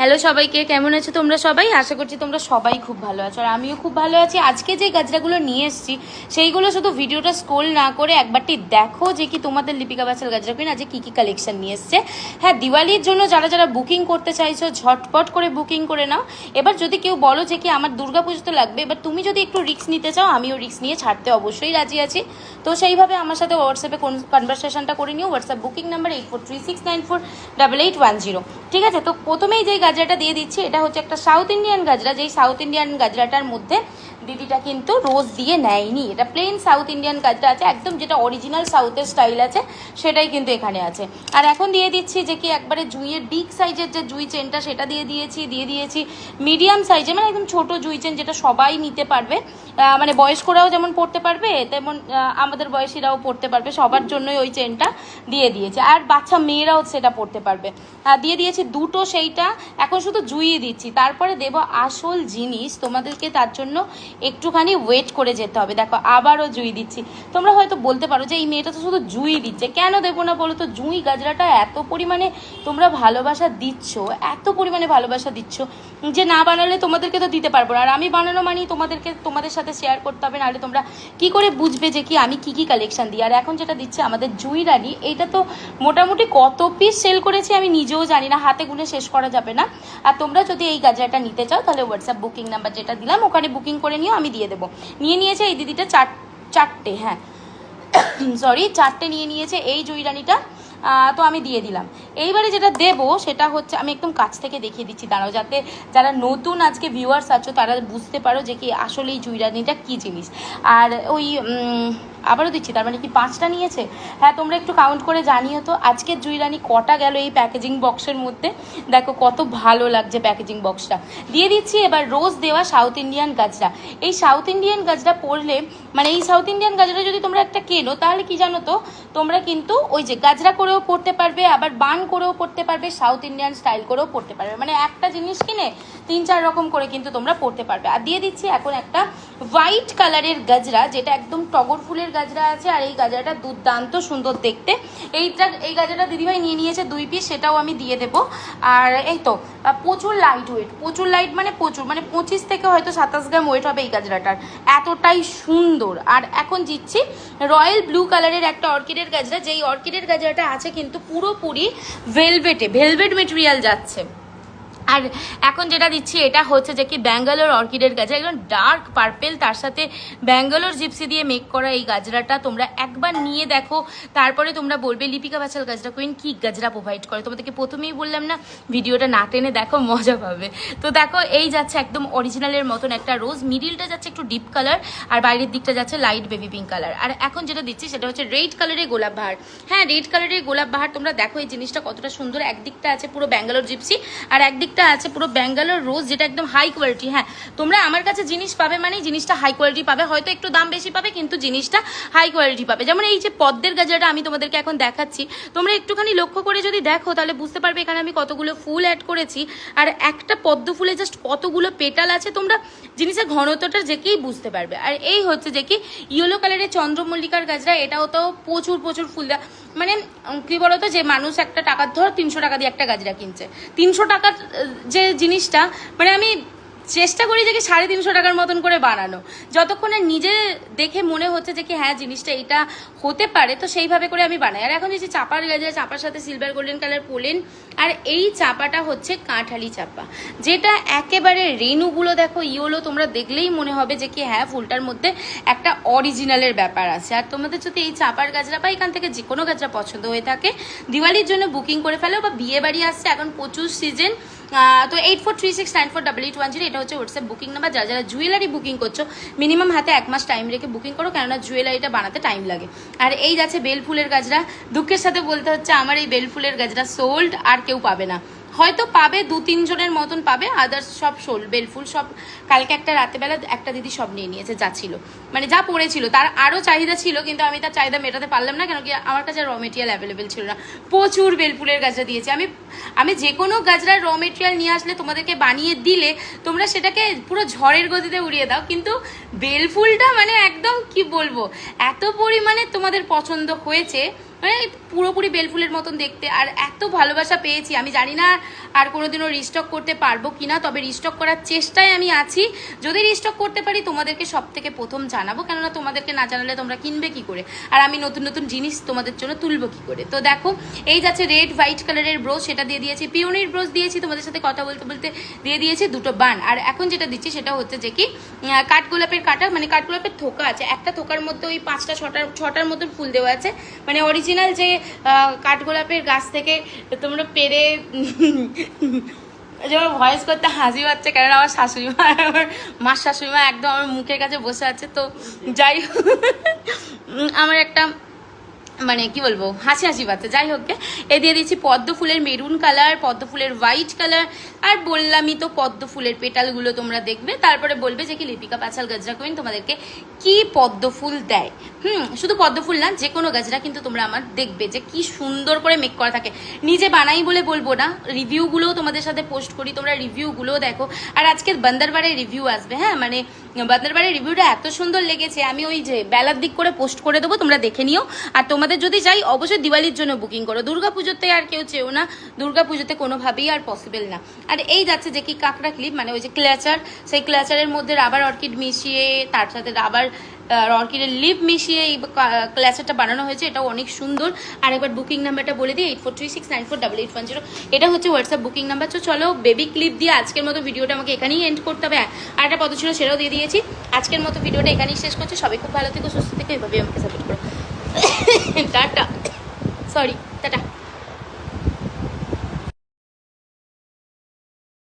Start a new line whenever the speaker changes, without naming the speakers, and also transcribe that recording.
Hello সবাইকে, কেমন আছো তোমরা সবাই? আশা করছি তোমরা সবাই খুব ভালো আছো, আর আমিও খুব ভালো আছি। আজকে যে গাজরাগুলো নিয়ে এসেছি সেইগুলো শুধু ভিডিওটা স্ক্রোল না করে একবারটি দেখো যে কি তোমাদের লিপিকা বাচাল গাজরা কুইন আজকে কী কী কালেকশন নিয়ে এসছে। হ্যাঁ, দিওয়ালির জন্য যারা যারা বুকিং করতে চাইছো ঝটপট করে বুকিং করে নাও। এবার যদি কেউ বলো যে কি আমার দুর্গাপুজোতে লাগবে, এবার তুমি যদি একটু রিস্ক নিতে চাও, আমিও রিস্ক নিয়ে ছাড়তে অবশ্যই রাজি আছি। তো সেইভাবে আমার সাথে হোয়াটসঅ্যাপে কনভারসেশনটা করে নিও। WhatsApp booking number 8436948810। ঠিক আছে, তো প্রথমেই যে গাজরাটা দিয়ে দিচ্ছি এটা হচ্ছে একটা সাউথ ইন্ডিয়ান গাজরা। যেই সাউথ ইন্ডিয়ান গাজরাটার মধ্যে দিদিটা কিন্তু রোজ দিয়ে নেয়নি, এটা প্লেন সাউথ ইন্ডিয়ান গাজরা আছে, একদম যেটা অরিজিনাল সাউথের স্টাইল আছে সেটাই কিন্তু এখানে আছে। আর এখন দিয়ে দিচ্ছি যে কি একবারে জুঁইয়ের বিগ সাইজের যে জুঁই চেনটা সেটা দিয়ে দিয়েছি মিডিয়াম সাইজে, মানে একদম ছোট জুঁই চেন যেটা সবাই নিতে পারবে, মানে বয়স্করাও যেমন পড়তে পারবে তেমন আমাদের বয়সীরাও পড়তে পারবে, সবার জন্যই ওই চেনটা দিয়ে দিয়েছে। আর বাচ্চা মেয়েরাও সেটা পড়তে পারবে। দিয়ে দিয়েছি দুটো সেইটা। এখন শুধু জুইয়ে দিচ্ছি, তারপরে দেবো আসল জিনিস। তোমাদেরকে তার জন্য একটুখানি ওয়েট করে যেতে হবে। দেখো আবারও জুই দিচ্ছি। তোমরা হয়তো বলতে পারো যে এই মেয়েটা তো শুধু জুই দিচ্ছে, কেন দেবো না বলো তো? জুই গাজরাটা এত পরিমাণে তোমরা ভালোবাসা দিচ্ছ, এত পরিমাণে ভালোবাসা দিচ্ছ যে না বানালে তোমাদেরকে তো দিতে পারবো না। আর আমি বানানো মানেই তোমাদের সাথে শেয়ার করতে হবে, নাহলে তোমরা কি করে বুঝবে যে কি আমি কি কালেকশন দিই। আর এখন যেটা দিচ্ছে আমাদের জুই রানী, এইটা তো মোটামুটি কত পিস সেল করেছি আমি নিজেও জানি না, হাতে গুনে শেষ করা যাবে না। আর তোমরা যদি এই গাজরাটা নিতে চাও তাহলে হোয়াটসঅ্যাপ বুকিং নাম্বার যেটা দিলাম ওখানে বুকিং করে নিও, আমি দিয়ে দেবো। নিয়েছে এই দিদিটা চারটে, হ্যাঁ সরি, চারটে নিয়ে নিয়েছে এই জুই রানীটা। তো আমি দিয়ে দিলাম। এইবারে যেটা দেবো সেটা হচ্ছে, আমি একদম কাছ থেকে দেখিয়ে দিচ্ছি, দাঁড়াও, যাতে যারা নতুন আজকে ভিউয়ার্স আছো তারা বুঝতে পারো যে কি আসলে এই জুই রানীটা কী জিনিস। আর ওই আবারও দিচ্ছি, তার মানে কি 5টা নিয়েছে? হ্যাঁ, তোমরা একটু কাউন্ট করে জানিও তো আজকের জুই রানী কটা গেল এই প্যাকেজিং বক্সের মধ্যে। দেখো কত ভালো লাগছে প্যাকেজিং বক্সটা। দিয়ে দিচ্ছি এবার রোজ দেওয়া সাউথ ইন্ডিয়ান গাজরা। এই সাউথ ইন্ডিয়ান গাজরা পরলে, মানে এই সাউথ ইন্ডিয়ান গাজরা যদি তোমরা একটা কেনো তাহলে কি জানো তো, তোমরা কিন্তু ওই যে গাজরা করেও পরতে পারবে, আবার বান করেও পরতে পারবে, সাউথ ইন্ডিয়ান স্টাইল করেও পরতে পারবে, মানে একটা জিনিস কিনে 3-4 রকম করে কিন্তু তোমরা পরতে পারবে। আর দিয়ে দিচ্ছি এখন একটা হোয়াইট কালারের গাজরা, যেটা একদম টগর ফুলের গাজরা আছে। আর এই গাজরাটা দুর্দান্ত সুন্দর দেখতে। এই গাজরাটা দিদিভাই নিয়ে নিয়েছে 2 পিস, সেটাও আমি দিয়ে দেবো। আর এই তো প্রচুর লাইট ওয়েট, প্রচুর লাইট মানে প্রচুর, মানে 25 থেকে হয়তো 27 গ্রাম ওয়েট হবে এই গাজরাটার, এতটাই সুন্দর। আর এখন দিচ্ছি রয়্যাল ব্লু কালারের একটা অর্কিডের গাজরা। যেই অর্কিডের গাজরাটা আছে কিন্তু পুরোপুরি ভেলভেট মেটেরিয়াল যাচ্ছে। আর এখন যেটা দিচ্ছি এটা হচ্ছে যে কি ব্যাঙ্গালোর অর্কিডের গাজরা, একদম ডার্ক পার্পেল, তার সাথে ব্যাঙ্গালোর জিপসি দিয়ে মেক করা এই গাজরাটা তোমরা একবার নিয়ে দেখো, তারপরে তোমরা বলবে লিপিকা বাচাল গাজরা কুইন কি গাজরা প্রোভাইড করে। তোমাদেরকে প্রথমেই বললাম না, ভিডিওটা না টেনে দেখো, মজা পাবে। তো দেখো এই যাচ্ছে একদম অরিজিনালের মতন একটা রোজ, মিডিলটা যাচ্ছে একটু ডিপ কালার আর বাইরের দিকটা যাচ্ছে লাইট বেবি পিঙ্ক কালার। আর এখন যেটা দিচ্ছি সেটা হচ্ছে রেড কালারের গোলাপ বাহার। হ্যাঁ, রেড কালারের গোলাপ বাহার, তোমরা দেখো এই জিনিসটা কতটা সুন্দর। একদিকটা আছে পুরো ব্যাঙ্গালোর জিপসি আর একদিকটা আছে পুরো ব্যাঙ্গালোর রোজ, যেটা একদম হাই কোয়ালিটি। হ্যাঁ, তোমরা আমার কাছে জিনিস পাবে মানে জিনিসটা হাই কোয়ালিটি পাবে, হয়তো একটু দাম বেশি পাবে কিন্তু জিনিসটা হাই কোয়ালিটি পাবে। যেমন এই যে পদ্মের গাজরাটা আমি তোমাদেরকে এখন দেখাচ্ছি, তোমরা একটুখানি লক্ষ্য করে যদি দেখো তাহলে বুঝতে পারবে এখানে আমি কতগুলো ফুল অ্যাড করেছি, আর একটা পদ্ম ফুলে জাস্ট কতগুলো পেটাল আছে, তোমরা জিনিসের ঘনত্বটা যেকেই বুঝতে পারবে। আর এই হচ্ছে যে কি ইয়েলো কালারের চন্দ্রমল্লিকার গাজরা, এটাও তো প্রচুর ফুল দেওয়া, মানে কি বলতো, যে মানুষ একটা টাকার ধর 300 টাকা দিয়ে একটা গাজরা কিনছে, 300 টাকার যে জিনিসটা, মানে আমি চেষ্টা করি যে 350 টাকার মতন করে বানানো, যতক্ষণে নিজে দেখে মনে হচ্ছে যে কি হ্যাঁ জিনিসটা এটা হতে পারে, তো সেইভাবে করে আমি বানাই। আর এখন যে চাপার গাজরা, চাপার সাথে সিলভার গোল্ডেন কালার পোলেন, আর এই চাপাটা হচ্ছে কাঁঠালি চাপা, যেটা একেবারে রেণুগুলো দেখো ইয়েলো, তোমরা দেখলেই মনে হবে যে কি হ্যাঁ ফুলটার মধ্যে একটা অরিজিনালের ব্যাপার আছে। আর তোমাদের যদি এই চাপার গাজরা বা এখান থেকে যে কোনো গাজরা পছন্দ হয়ে থাকে, দিওয়ালির জন্য বুকিং করে ফেলো, বা বিয়ে বাড়ি আসছে এখন প্রচুর সিজন। তো 8436948810 এটা হচ্ছে হোয়াটসঅ্যাপ বুকিং নাম্বার। যারা যারা জুয়েলারি বুকিং করছো মিনিমাম হাতে 1 মাস টাইম রেখে বুকিং করো, কেননা জুয়েলারিটা বানাতে টাইম লাগে। আর এই যাচ্ছে বেলফুলের গাজরা, দুঃখের সাথে বলতে হচ্ছে আমার এই বেলফুলের গাজরা সোল্ড, আর কেউ পাবে না, হয়তো পাবে 2-3 জনের মতন পাবে, আদার্স সব সোল্ড। বেলফুল সব কালকে একটা রাতেবেলা একটা দিদি সব নিয়ে নিয়েছে, যা ছিল মানে যা পড়েছিল, তার আরও চাহিদা ছিল কিন্তু আমি তার চাহিদা মেটাতে পারলাম না, কেন কি আমার কাছে র মেটেরিয়াল অ্যাভেলেবেল ছিল না। প্রচুর বেলফুলের গাজরা দিয়েছি আমি যে কোনো গাজরার র মেটেরিয়াল নিয়ে আসলে তোমাদেরকে বানিয়ে দিলে তোমরা সেটাকে পুরো ঝড়ের গতিতে উড়িয়ে দাও, কিন্তু বেলফুলটা মানে একদম কি বলবো, এত পরিমাণে তোমাদের পছন্দ হয়েছে মানে পুরোপুরি বেলফুলের মতন দেখতে। আর এত ভালোবাসা পেয়েছি, আমি জানি না আর কোনোদিনও রিস্টক করতে পারবো কিনা, তবে রিস্টক করার চেষ্টায় আমি আছি। যদি রিস্টক করতে পারি তোমাদেরকে সব থেকে প্রথম জানাবো, কেননা তোমাদেরকে না জানালে তোমরা কিনবে কি করে, আর আমি নতুন নতুন জিনিস তোমাদের জন্য তুলবো কি করে। তো দেখো এই যাচ্ছে রেড হোয়াইট কালারের ব্রোচ, সেটা দিয়ে দিয়েছি। পিওনির ব্রোচ দিয়েছি, তোমাদের সাথে কথা বলতে বলতে দিয়ে দিয়েছি দুটো বান। আর এখন যেটা দিচ্ছি সেটা হচ্ছে যে কি কাঠগোলাপের কাটা, মানে কাঠগোলাপের থোকা আছে, একটা থোকার মধ্যে ওই 5টা 6টার মতন ফুল দেওয়া আছে, মানে অরিজিনাল যে কাঠগোলাপের গাছ থেকে তোমরা পেরে যেমন ভয়েস করতে হাসি পাচ্ছে, কারণ আমার শাশুড়ি মা, আমার মার শাশুড়ি মা একদম আমার মুখের কাছে বসে আছে। তো যাই হোক আমার একটা মানে কি বলবো হাসি হাসি পাচ্ছে। যাই হোক এ দিয়ে দিচ্ছি পদ্ম ফুলের মেরুন কালার, পদ্ম ফুলের হোয়াইট কালার, আর বললামই তো পদ্ম ফুলের পেটালগুলো তোমরা দেখবে, তারপরে বলবে যে কি লিপিকা পাঁচাল গাজরা কুইন তোমাদেরকে কি পদ্ম ফুল দেয়। শুধু পদ্ম ফুল না, যে কোনো গাজরা কিন্তু তোমরা আমার দেখবে যে কি সুন্দর করে মেক করা থাকে। নিজে বানাই বলে বলবো না, রিভিউগুলোও তোমাদের সাথে পোস্ট করি, তোমরা রিভিউগুলোও দেখো। আর আজকে বান্দরবাড়ের রিভিউ আসবে, হ্যাঁ মানে বান্দরবাড়ের রিভিউটা এত সুন্দর লেগেছে, আমি ওই যে বেলার দিক করে পোস্ট করে দেবো, তোমরা দেখে নিও। আর তোমাদের যদি চাই অবশ্যই দিওয়ালির জন্য বুকিং করো, দুর্গাপুজোতে আর কেউ চেও না, দুর্গাপুজোতে কোনোভাবেই আর পসিবল না। আর এই যাচ্ছে যে কি কাঁকড়া ক্লিপ, মানে ওই যে ক্ল্যাচার, সেই ক্ল্যাচারের মধ্যে রাবার অর্কিড মিশিয়ে, তার সাথে রাবার অর্কিডের লিপ মিশিয়ে এই ক্ল্যাচারটা বানানো হয়েছে, এটাও অনেক সুন্দর। আর একবার বুকিং নাম্বারটা বলে দিই 8436948810, এটা হচ্ছে হোয়াটসঅ্যাপ বুকিং নাম্বার। তো চলো বেবি ক্লিপ দিয়ে আজকের মতো ভিডিওটা আমাকে এখানেই এন্ড করতে হবে। আর একটা পদ ছিল সেটাও দিয়ে দিয়েছি। আজকের মতো ভিডিওটা এখানেই শেষ করছি। সবাই খুব ভালো থেকো, সুস্থ থেকো, এভাবেই আমাকে সাপোর্ট করো। Tata, sorry, tata.